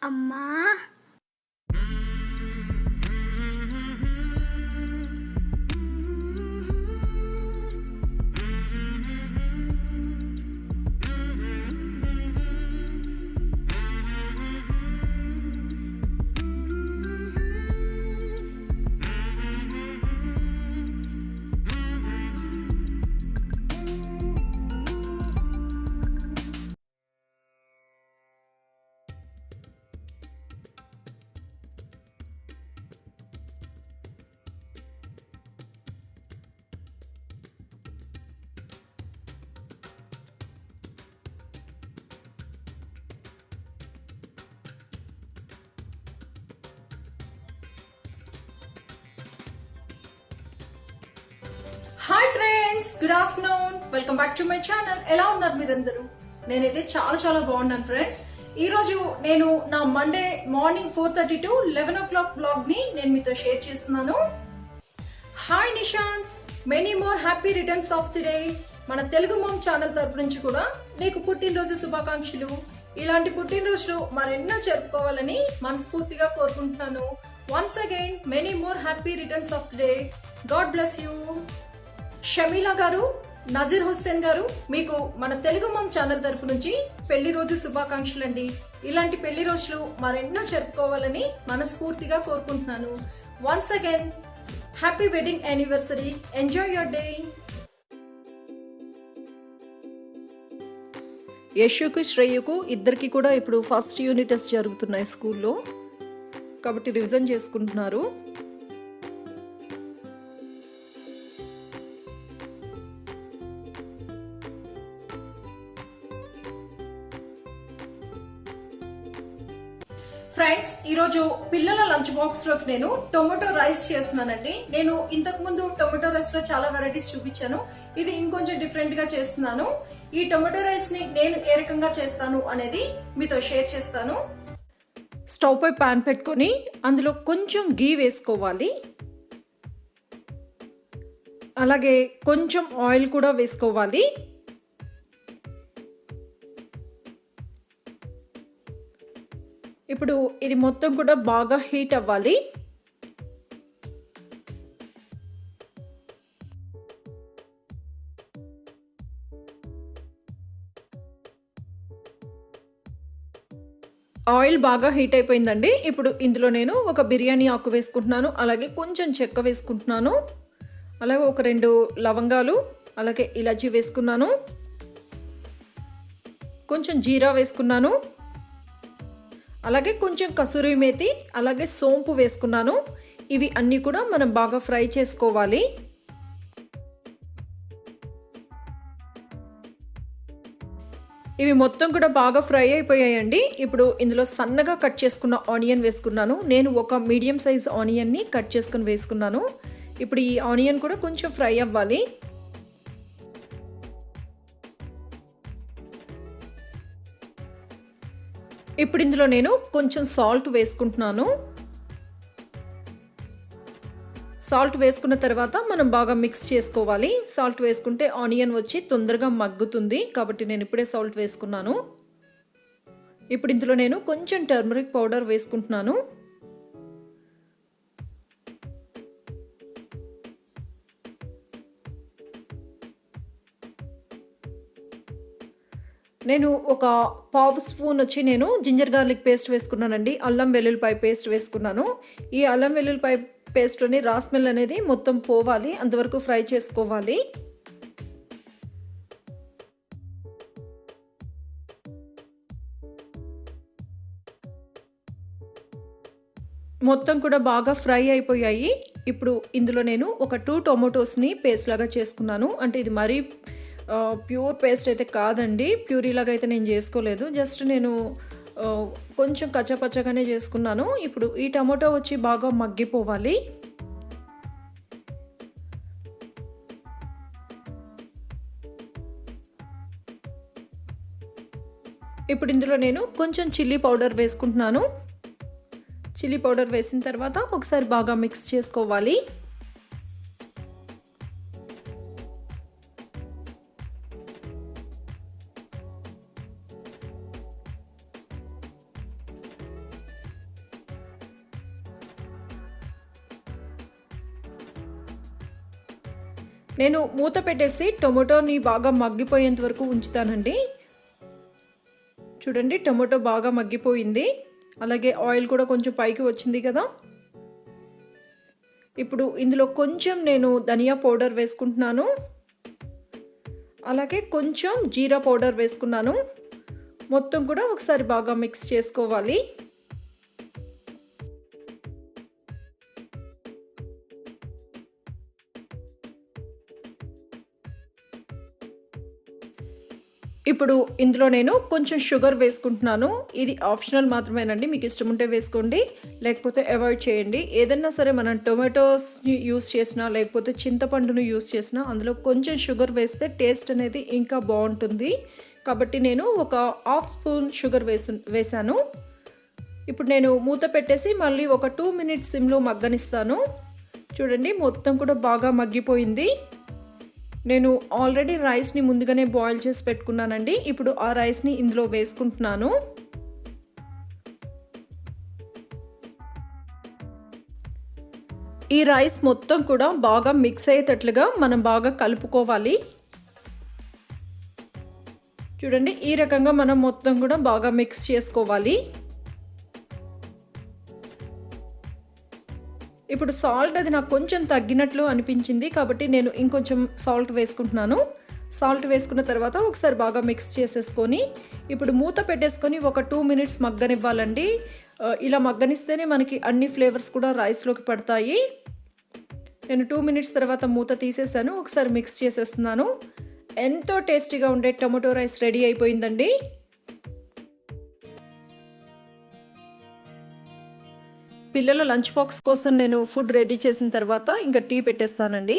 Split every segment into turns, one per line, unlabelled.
అమ్మా.
Hi friends, good afternoon. Welcome back to my channel. ఎలా ఉన్నారు మీరందరూ? నేనైతే చాలా బాగున్నాను ఫ్రెండ్స్. ఈ రోజు నేను నా Monday morning 4:30 to 11 o'clock blog ని నేను మీతో షేర్ చేస్తున్నాను. Hi Nishant, many more happy returns of the day. మన తెలుగు మామ్ ఛానల్ తరపు నుంచి కూడా నీకు పుట్టినరోజు శుభాకాంక్షలు. ఇలాంటి పుట్టినరోజులు మరెన్నో జరుపుకోవాలని మనస్ఫూర్తిగా కోరుకుంటున్నాను. Once again many more happy returns of the day. God bless you. Shameela గారు, నజీర్ హుస్సేన్ గారు, మీకు మన తెలుగు మామ్ ఛానల్ తరపు నుంచి పెళ్లి రోజు శుభాకాంక్షలు అండి. ఇలాంటి పెళ్లి రోజులు మరెన్నో జరుపుకోవాలని మనస్ఫూర్తిగా కోరుకుంటున్నాను. Once again happy wedding anniversary. Enjoy your day. యశుకు శ్రేయకు ఇద్దరికి కూడా ఇప్పుడు ఫస్ట్ యూనిట్ టెస్ట్ జరుగుతున్నాయి స్కూల్లో, కాబట్టి రివిజన్ చేసుకుంటున్నారు. ఫ్రెండ్స్, ఈరోజు పిల్లల లంచ్ బాక్స్ లోకి నేను టొమాటో రైస్ చేస్తున్నానండి. నేను ఇంతకు ముందు టొమాటో రైస్ లో చాలా వెరైటీస్ చూపించాను. ఇది ఇంకొంచెం డిఫరెంట్ గా చేస్తున్నాను. ఈ టొమాటో రైస్ ని నేను ఏ రకంగా చేస్తాను అనేది మీతో షేర్ చేస్తాను. స్టవ్ పై పాన్ పెట్టుకొని అందులో కొంచెం గీ వేసుకోవాలి. అలాగే కొంచెం ఆయిల్ కూడా వేసుకోవాలి. ఇప్పుడు ఇది మొత్తం కూడా బాగా హీట్ అవ్వాలి. ఆయిల్ బాగా హీట్ అయిపోయిందండి. ఇప్పుడు ఇందులో నేను ఒక బిర్యానీ ఆకు వేసుకుంటున్నాను, అలాగే కొంచెం చెక్క వేసుకుంటున్నాను, అలాగే ఒక 2 లవంగాలు, అలాగే ఇలాచీ వేసుకున్నాను, కొంచెం జీరా వేసుకున్నాను, అలాగే కొంచెం కసూరి మేతి, అలాగే సోంపు వేసుకున్నాను. ఇవి అన్నీ కూడా మనం బాగా ఫ్రై చేసుకోవాలి. ఇవి మొత్తం కూడా బాగా ఫ్రై అయిపోయాయండి. ఇప్పుడు ఇందులో సన్నగా కట్ చేసుకున్న ఆనియన్ వేసుకున్నాను. నేను ఒక మీడియం సైజ్ ఆనియన్ని కట్ చేసుకుని వేసుకున్నాను. ఇప్పుడు ఈ ఆనియన్ కూడా కొంచెం ఫ్రై అవ్వాలి. ఇప్పుడు ఇందులో నేను కొంచెం సాల్ట్ వేసుకుంటున్నాను. సాల్ట్ వేసుకున్న తర్వాత మనం బాగా మిక్స్ చేసుకోవాలి. సాల్ట్ వేసుకుంటే ఆనియన్ వచ్చి తొందరగా మగ్గుతుంది, కాబట్టి నేను ఇప్పుడే సాల్ట్ వేసుకున్నాను. ఇప్పుడు ఇందులో నేను కొంచెం టర్మరిక్ పౌడర్ వేసుకుంటున్నాను. నేను ఒక పావు స్పూన్ వచ్చి నేను జింజర్ గార్లిక్ పేస్ట్ వేసుకున్నానండి. అల్లం వెల్లుల్లిపాయ పేస్ట్ వేసుకున్నాను. ఈ అల్లం వెల్లుల్లిపాయ పేస్ట్లోని రా స్మెల్ అనేది మొత్తం పోవాలి, అంతవరకు ఫ్రై చేసుకోవాలి. మొత్తం కూడా బాగా ఫ్రై అయిపోయాయి. ఇప్పుడు ఇందులో నేను ఒక 2 టొమాటోస్ని పేస్ట్ లాగా చేసుకున్నాను. అంటే ఇది మరీ ప్యూర్ పేస్ట్ అయితే కాదండి, ప్యూరీలాగా అయితే నేను చేసుకోలేదు. జస్ట్ నేను కొంచెం కచ్చపచ్చగానే చేసుకున్నాను. ఇప్పుడు ఈ టమాటో వచ్చి బాగా మగ్గిపోవాలి. ఇప్పుడు ఇందులో నేను కొంచెం చిల్లీ పౌడర్ వేసుకుంటున్నాను. చిల్లీ పౌడర్ వేసిన తర్వాత ఒకసారి బాగా మిక్స్ చేసుకోవాలి. నేను మూత పెట్టేసి టొమాటోని బాగా మగ్గిపోయేంత వరకు ఉంచుతానండి. చూడండి, టొమాటో బాగా మగ్గిపోయింది, అలాగే ఆయిల్ కూడా కొంచెం పైకి వచ్చింది కదా. ఇప్పుడు ఇందులో కొంచెం నేను ధనియా పౌడర్ వేసుకుంటున్నాను, అలాగే కొంచెం జీరా పౌడర్ వేసుకున్నాను. మొత్తం కూడా ఒకసారి బాగా మిక్స్ చేసుకోవాలి. ఇప్పుడు ఇందులో నేను కొంచెం షుగర్ వేసుకుంటున్నాను. ఇది ఆప్షనల్ మాత్రమేనండి, మీకు ఇష్టం ఉంటే వేసుకోండి, లేకపోతే అవాయిడ్ చేయండి. ఏదన్నా సరే మనం టొమాటోస్ని యూస్ చేసినా లేకపోతే చింతపండును యూస్ చేసినా అందులో కొంచెం షుగర్ వేస్తే టేస్ట్ అనేది ఇంకా బాగుంటుంది. కాబట్టి నేను ఒక హాఫ్ స్పూన్ షుగర్ వేసాను. ఇప్పుడు నేను మూత పెట్టేసి మళ్ళీ ఒక 2 మినిట్స్ సిమ్లో మగ్గనిస్తాను. చూడండి, మొత్తం కూడా బాగా మగ్గిపోయింది. నేను ఆల్రెడీ రైస్ని ముందుగానే బాయిల్ చేసి పెట్టుకున్నానండి. ఇప్పుడు ఆ రైస్ని ఇందులో వేసుకుంటున్నాను. ఈ రైస్ మొత్తం కూడా బాగా మిక్స్ అయ్యేటట్లుగా మనం బాగా కలుపుకోవాలి. చూడండి, ఈ రకంగా మనం మొత్తం కూడా బాగా మిక్స్ చేసుకోవాలి. ఇప్పుడు సాల్ట్ అది నాకు కొంచెం తగ్గినట్లు అనిపించింది, కాబట్టి నేను ఇంకొంచెం సాల్ట్ వేసుకుంటున్నాను. సాల్ట్ వేసుకున్న తర్వాత ఒకసారి బాగా మిక్స్ చేసేసుకొని ఇప్పుడు మూత పెట్టేసుకొని ఒక 2 మినిట్స్ మగ్గనివ్వాలండి. ఇలా మగ్గనిస్తేనే మనకి అన్ని ఫ్లేవర్స్ కూడా రైస్లోకి పడతాయి. నేను 2 మినిట్స్ తర్వాత మూత తీసేసాను. ఒకసారి మిక్స్ చేసేస్తున్నాను. ఎంతో టేస్టీగా ఉండే టొమాటో రైస్ రెడీ అయిపోయిందండి. పిల్లల లంచ్ బాక్స్ కోసం నేను ఫుడ్ రెడీ చేసిన తర్వాత ఇంకా టీ పెట్టేస్తానండి.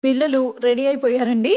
పిల్లలు రెడీ అయిపోయారండి.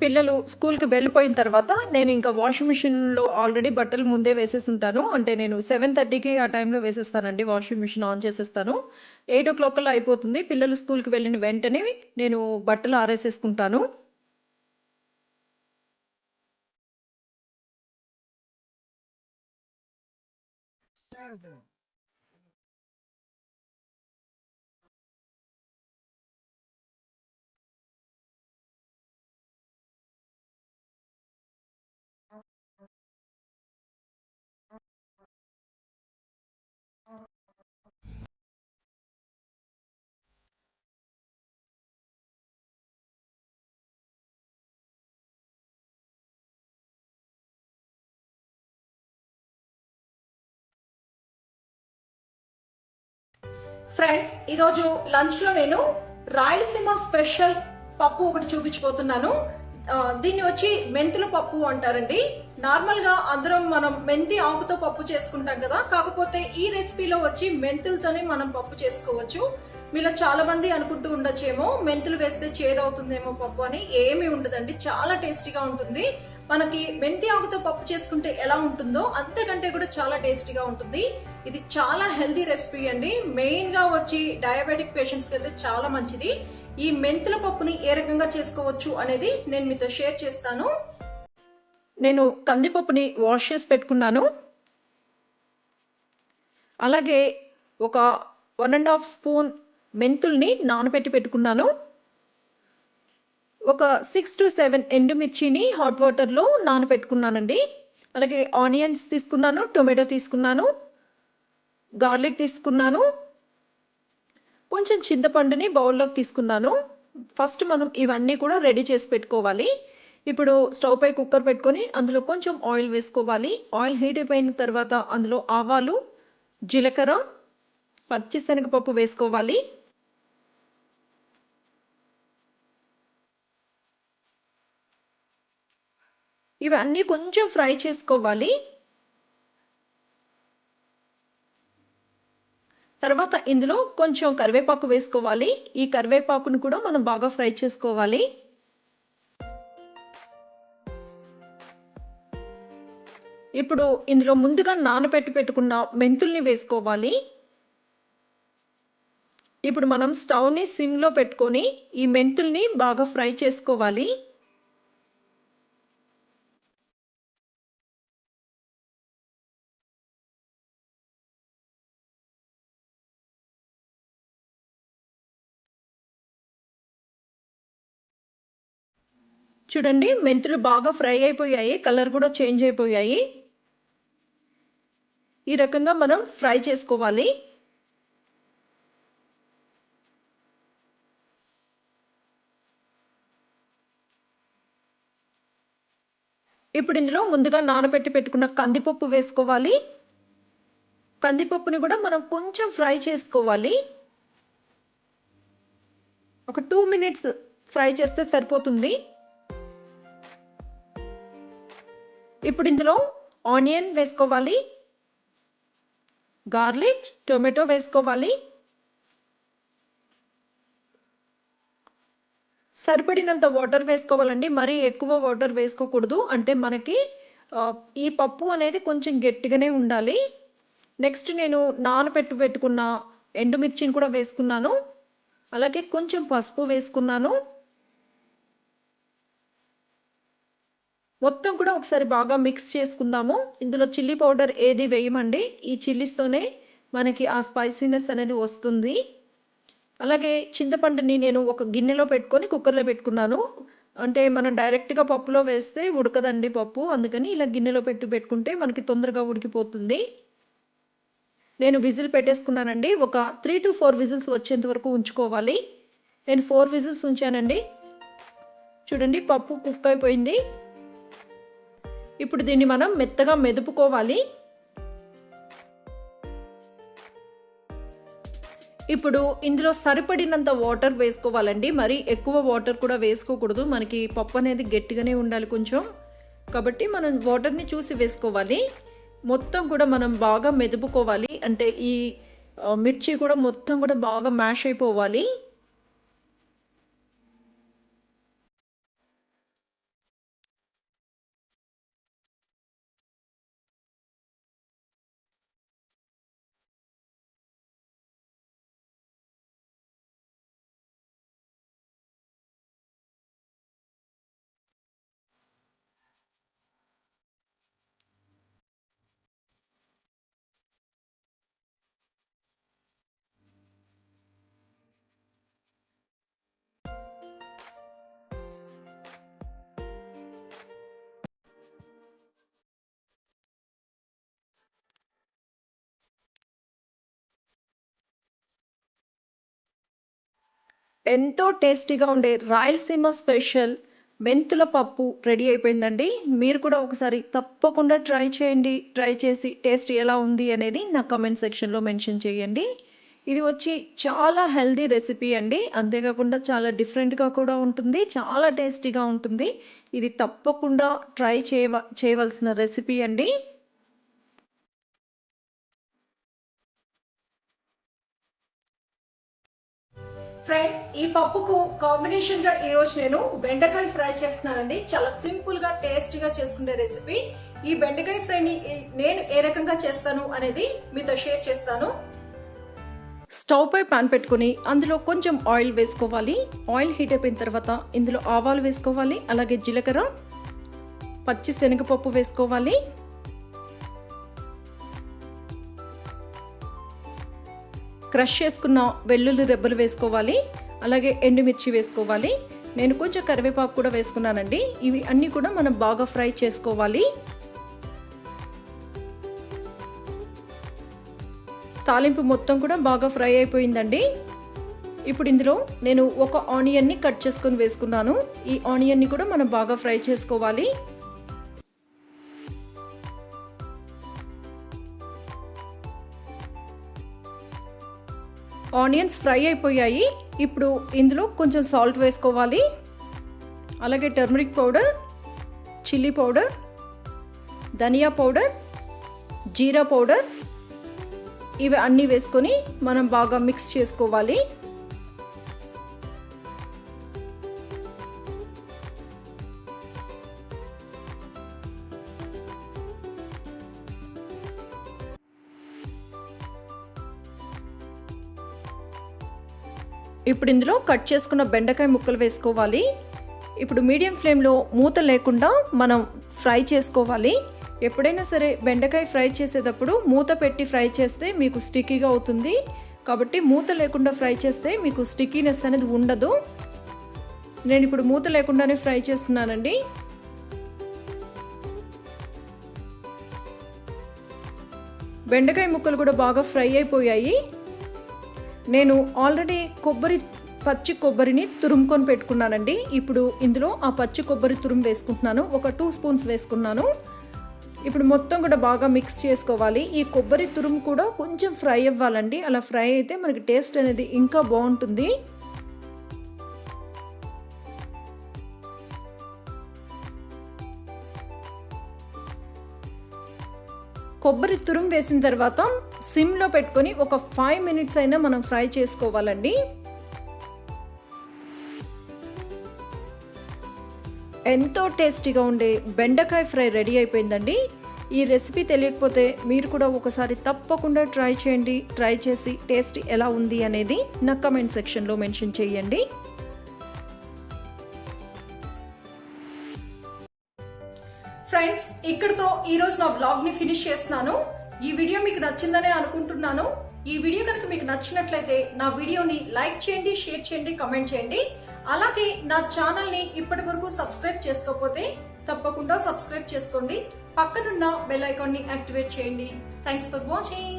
పిల్లలు స్కూల్కి వెళ్ళిపోయిన తర్వాత నేను ఇంకా వాషింగ్ మిషన్లో ఆల్రెడీ బట్టలు ముందే వేసేసి ఉంటాను. అంటే నేను 7:30కి ఆ టైంలో వేసేస్తానండి. వాషింగ్ మిషన్ ఆన్ చేసేస్తాను. 8 కల్లా అయిపోతుంది. పిల్లలు స్కూల్కి వెళ్ళిన వెంటనే నేను బట్టలు ఆరేసేసుకుంటాను. ఫ్రెండ్స్, ఈరోజు లంచ్లో నేను రాయలసీమ స్పెషల్ పప్పు ఒకటి చూపించబోతున్నాను. దీన్ని వచ్చి మెంతుల పప్పు అంటారండి. నార్మల్ గా అందరం మనం మెంతి ఆకుతో పప్పు చేసుకుంటాం కదా, కాకపోతే ఈ రెసిపీలో వచ్చి మెంతులతోనే మనం పప్పు చేసుకోవచ్చు. మీలో చాలా మంది అనుకుంటూ ఉండొచ్చేమో మెంతులు వేస్తే చేదవుతుందేమో పప్పు అని. ఏమీ ఉండదండి, చాలా టేస్టీగా ఉంటుంది. మనకి మెంతి ఆకుతో పప్పు చేసుకుంటే ఎలా ఉంటుందో అంతకంటే కూడా చాలా టేస్టీగా ఉంటుంది. ఇది చాలా హెల్దీ రెసిపీ అండి. మెయిన్ గా వచ్చి డయాబెటిక్ పేషెంట్స్ కి అయితే చాలా మంచిది. ఈ మెంతుల పప్పుని ఏ రకంగా చేసుకోవచ్చు అనేది నేను మీతో షేర్ చేస్తాను. నేను కందిపప్పుని వాష్ చేసి పెట్టుకున్నాను. అలాగే ఒక 1.5 స్పూన్ మెంతుల్ని నానబెట్టి పెట్టుకున్నాను. ఒక 6 to 7 ఎండుమిర్చిని హాట్ వాటర్లో నానబెట్టుకున్నానండి. అలాగే ఆనియన్స్ తీసుకున్నాను, టొమాటో తీసుకున్నాను, గార్లిక్ తీసుకున్నాను, కొంచెం చింతపండుని బౌల్లోకి తీసుకున్నాను. ఫస్ట్ మనం ఇవన్నీ కూడా రెడీ చేసి పెట్టుకోవాలి. ఇప్పుడు స్టవ్ పై కుక్కర్ పెట్టుకొని అందులో కొంచెం ఆయిల్ వేసుకోవాలి. ఆయిల్ హీట్ అయిపోయిన తర్వాత అందులో ఆవాలు, జీలకర్ర, పచ్చిశనగపప్పు వేసుకోవాలి. ఇవన్నీ కొంచెం ఫ్రై చేసుకోవాలి. తర్వాత ఇందులో కొంచెం కరివేపాకు వేసుకోవాలి. ఈ కరివేపాకును కూడా మనం బాగా ఫ్రై చేసుకోవాలి. ఇప్పుడు ఇందులో ముందుగా నానబెట్టి పెట్టుకున్న మెంతుల్ని వేసుకోవాలి. ఇప్పుడు మనం స్టవ్ని సిమ్లో పెట్టుకొని ఈ మెంతుల్ని బాగా ఫ్రై చేసుకోవాలి. చూడండి, మెంతులు బాగా ఫ్రై అయిపోయాయి, కలర్ కూడా చేంజ్ అయిపోయాయి. ఈ రకంగా మనం ఫ్రై చేసుకోవాలి. ఇప్పుడు ఇందులో ముందుగా నానబెట్టి పెట్టుకున్న కందిపప్పు వేసుకోవాలి. కందిపప్పుని కూడా మనం కొంచెం ఫ్రై చేసుకోవాలి. ఒక 2 minutes ఫ్రై చేస్తే సరిపోతుంది. ఇప్పుడు ఇందులో ఆనియన్ వేసుకోవాలి, గార్లిక్, టొమాటో వేసుకోవాలి. సరిపడినంత వాటర్ వేసుకోవాలండి, మరీ ఎక్కువ వాటర్ వేసుకోకూడదు. అంటే మనకి ఈ పప్పు అనేది కొంచెం గట్టిగానే ఉండాలి. నెక్స్ట్ నేను పెట్టుకున్న ఎండుమిర్చిని కూడా వేసుకున్నాను. అలాగే కొంచెం పసుపు వేసుకున్నాను. మొత్తం కూడా ఒకసారి బాగా మిక్స్ చేసుకుందాము. ఇందులో చిల్లీ పౌడర్ ఏది వేయమండి, ఈ చిల్లీస్తోనే మనకి ఆ స్పైసీనెస్ అనేది వస్తుంది. అలాగే చింతపండుని నేను ఒక గిన్నెలో పెట్టుకొని కుక్కర్లో పెట్టుకున్నాను. అంటే మనం డైరెక్ట్గా పప్పులో వేస్తే ఉడకదండి పప్పు, అందుకని ఇలా గిన్నెలో పెట్టుకుంటే మనకి తొందరగా ఉడికిపోతుంది. నేను విజిల్ పెట్టేసుకున్నానండి. ఒక 3 to 4 విజిల్స్ వచ్చేంత వరకు ఉంచుకోవాలి. నేను 4 విజిల్స్ ఉంచానండి. చూడండి, పప్పు కుక్ అయిపోయింది. ఇప్పుడు దీన్ని మనం మెత్తగా మెదుపుకోవాలి. ఇప్పుడు ఇందులో సరిపడినంత వాటర్ వేసుకోవాలండి, మరి ఎక్కువ వాటర్ కూడా వేసుకోకూడదు. మనకి పప్పు అనేది గట్టిగానే ఉండాలి కొంచెం, కాబట్టి మనం వాటర్ని చూసి వేసుకోవాలి. మొత్తం కూడా మనం బాగా మెదుపుకోవాలి. అంటే ఈ మిర్చి కూడా మొత్తం కూడా బాగా మ్యాష్ అయిపోవాలి. ఎంతో టేస్టీగా ఉండే రాయలసీమ స్పెషల్ మెంతుల పప్పు రెడీ అయిపోయిందండి. మీరు కూడా ఒకసారి తప్పకుండా ట్రై చేయండి. ట్రై చేసి టేస్ట్ ఎలా ఉంది అనేది నా కమెంట్ సెక్షన్లో మెన్షన్ చేయండి. ఇది వచ్చి చాలా హెల్దీ రెసిపీ అండి, అంతేకాకుండా చాలా డిఫరెంట్గా కూడా ఉంటుంది, చాలా టేస్టీగా ఉంటుంది. ఇది తప్పకుండా ట్రై చేయవలసిన రెసిపీ అండి. ఫ్రెండ్స్, ఈ పప్పుకు కాంబినేషన్గా ఈరోజు నేను బెండకాయ ఫ్రై చేస్తున్నానండి. చాలా సింపుల్గా టేస్టీగా చేసుకునే రెసిపీ. ఈ బెండకాయ ఫ్రైని నేను ఏ రకంగా చేస్తాను అనేది మీతో షేర్ చేస్తాను. స్టవ్ పై పాన్ పెట్టుకుని అందులో కొంచెం ఆయిల్ వేసుకోవాలి. ఆయిల్ హీట్ అయిపోయిన తర్వాత ఇందులో ఆవాలు వేసుకోవాలి, అలాగే జీలకర్ర, పచ్చి శనగపప్పు వేసుకోవాలి. క్రష్ చేసుకున్న వెల్లుల్లి రెబ్బలు వేసుకోవాలి, అలాగే ఎండుమిర్చి వేసుకోవాలి. నేను కొంచెం కరివేపాకు కూడా వేసుకున్నానండి. ఇవి అన్నీ కూడా మనం బాగా ఫ్రై చేసుకోవాలి. తాలింపు మొత్తం కూడా బాగా ఫ్రై అయిపోయిందండి. ఇప్పుడు ఇందులో నేను ఒక ఆనియన్ని కట్ చేసుకొని వేసుకున్నాను. ఈ ఆనియన్ని కూడా మనం బాగా ఫ్రై చేసుకోవాలి. ఆనియన్స్ ఫ్రై అయిపోయాయి. ఇప్పుడు ఇందులో కొంచెం సాల్ట్ వేసుకోవాలి, అలాగే టర్మరిక్ పౌడర్, చిల్లీ పౌడర్, ధనియా పౌడర్, జీరా పౌడర్, ఇవి అన్నీ వేసుకొని మనం బాగా మిక్స్ చేసుకోవాలి. ఇప్పుడు ఇందులో కట్ చేసుకున్న బెండకాయ ముక్కలు వేసుకోవాలి. ఇప్పుడు మీడియం ఫ్లేమ్లో మూత లేకుండా మనం ఫ్రై చేసుకోవాలి. ఎప్పుడైనా సరే బెండకాయ ఫ్రై చేసేటప్పుడు మూత పెట్టి ఫ్రై చేస్తే మీకు స్టిక్కీగా అవుతుంది. కాబట్టి మూత లేకుండా ఫ్రై చేస్తే మీకు స్టిక్కీనెస్ అనేది ఉండదు. నేను ఇప్పుడు మూత లేకుండానే ఫ్రై చేస్తున్నానండి. బెండకాయ ముక్కలు కూడా బాగా ఫ్రై అయిపోయాయి. నేను ఆల్రెడీ పచ్చి కొబ్బరిని తురుముకొని పెట్టుకున్నానండి. ఇప్పుడు ఇందులో ఆ పచ్చి కొబ్బరి తురుము వేసుకుంటున్నాను. ఒక 2 స్పూన్స్ వేసుకున్నాను. ఇప్పుడు మొత్తం కూడా బాగా మిక్స్ చేసుకోవాలి. ఈ కొబ్బరి తురుము కూడా కొంచెం ఫ్రై అవ్వాలండి. అలా ఫ్రై అయితే మనకి టేస్ట్ అనేది ఇంకా బాగుంటుంది. కొబ్బరి తురుము వేసిన తర్వాత సిమ్లో పెట్టుకొని ఒక 5 మినిట్స్ అయినా మనం ఫ్రై చేసుకోవాలండి. ఎంతో టేస్టీగా ఉండే బెండకాయ ఫ్రై రెడీ అయిపోయిందండి. ఈ రెసిపీ తెలియకపోతే మీరు కూడా ఒకసారి తప్పకుండా ట్రై చేయండి. ట్రై చేసి టేస్ట్ ఎలా ఉంది అనేది నా కమెంట్ సెక్షన్లో మెన్షన్ చేయండి. ఫ్రెండ్స్, ఇక్కడితో ఈరోజు నా బ్లాగ్ ని ఫినిష్ చేస్తున్నాను. ఈ వీడియో మీకు నచ్చిందనే అనుకుంటున్నాను. ఈ వీడియో కనుక మీకు నచ్చినట్లయితే నా వీడియోని లైక్ చేయండి, షేర్ చేయండి, కామెంట్ చేయండి. అలాగే నా ఛానల్ ని ఇప్పటి వరకు సబ్స్క్రైబ్ చేసుకోకపోతే తప్పకుండా సబ్స్క్రైబ్ చేసుకోండి. పక్కనున్న బెల్ ఐకాన్ ని యాక్టివేట్ చేయండి. Thanks for watching.